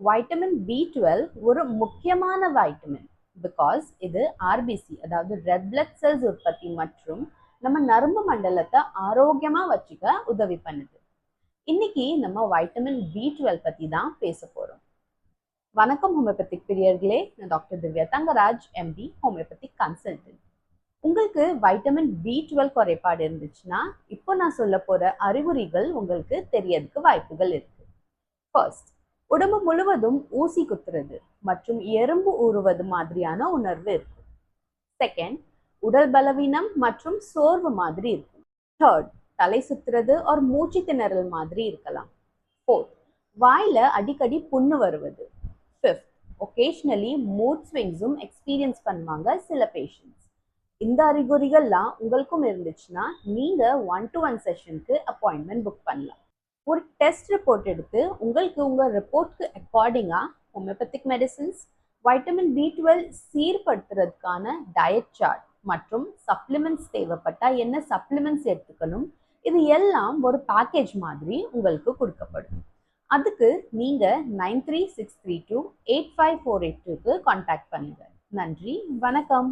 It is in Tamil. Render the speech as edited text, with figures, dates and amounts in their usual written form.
வைட்டமின் B12 ஒரு முக்கியமான வைட்டமின் பிகாஸ் இது ஆர்பிசி அதாவது ரெட் பிளட் செல்ஸ் உற்பத்தி மற்றும் நம்ம நரம்பு மண்டலத்தை ஆரோக்கியமா வச்சுக்க உதவி பண்ணுது. இன்னைக்கு நம்ம வைட்டமின் B12 பத்தி தான் பேச போறோம். வணக்கம் ஹோமியோபதிக் பிரியர்களே, நான் doctor Divya Thangaraj, MD, homeopathic consultant. உங்களுக்கு வைட்டமின் B12 குறைபாடு இருந்துச்சுன்னா இப்போ நான் சொல்ல போற அறிகுறிகள் உங்களுக்கு தெரியறதுக்கு வாய்ப்புகள் இருக்கு. ஃபர்ஸ்ட், உடம்பு முழுவதும் ஊசி குத்துறது மற்றும் எறும்பு ஊறுவது மாதிரியான உணர்வு இருக்கும். செகண்ட், உடல் பலவீனம் மற்றும் சோர்வு மாதிரி இருக்கும். தேர்ட், தலை சுத்துறது ஒரு மூச்சு திணறல் மாதிரி இருக்கலாம். ஃபோர்த், வாயில அடிக்கடி புண்ணு வருவது. ஃபிஃப்த், ஒகேஷனலி மூட் ஸ்விங்ஸும் எக்ஸ்பீரியன்ஸ் பண்ணுவாங்க சில பேஷண்ட்ஸ். இந்த அறிகுறிகள்லாம் உங்களுக்கும் இருந்துச்சுன்னா நீங்க 1-to-1 செஷனுக்கு அப்பாயின்மெண்ட் புக் பண்ணலாம். ஒரு டெஸ்ட் ரிப்போர்ட் எடுத்து உங்களுக்கு உங்கள் ரிப்போர்ட்க்கு அக்கார்டிங்காக ஹோமியோபதிக் மெடிசின்ஸ், வைட்டமின் B12 சீர்படுத்துறதுக்கான டயட் சார்ட் மற்றும் சப்ளிமெண்ட்ஸ் தேவைப்பட்டால் என்ன சப்ளிமெண்ட்ஸ் எடுத்துக்கணும், இது எல்லாம் ஒரு பேக்கேஜ் மாதிரி உங்களுக்கு கொடுக்கப்படும். அதுக்கு நீங்கள் 9363285482க்கு கான்டாக்ட் பண்ணுங்கள். நன்றி, வணக்கம்.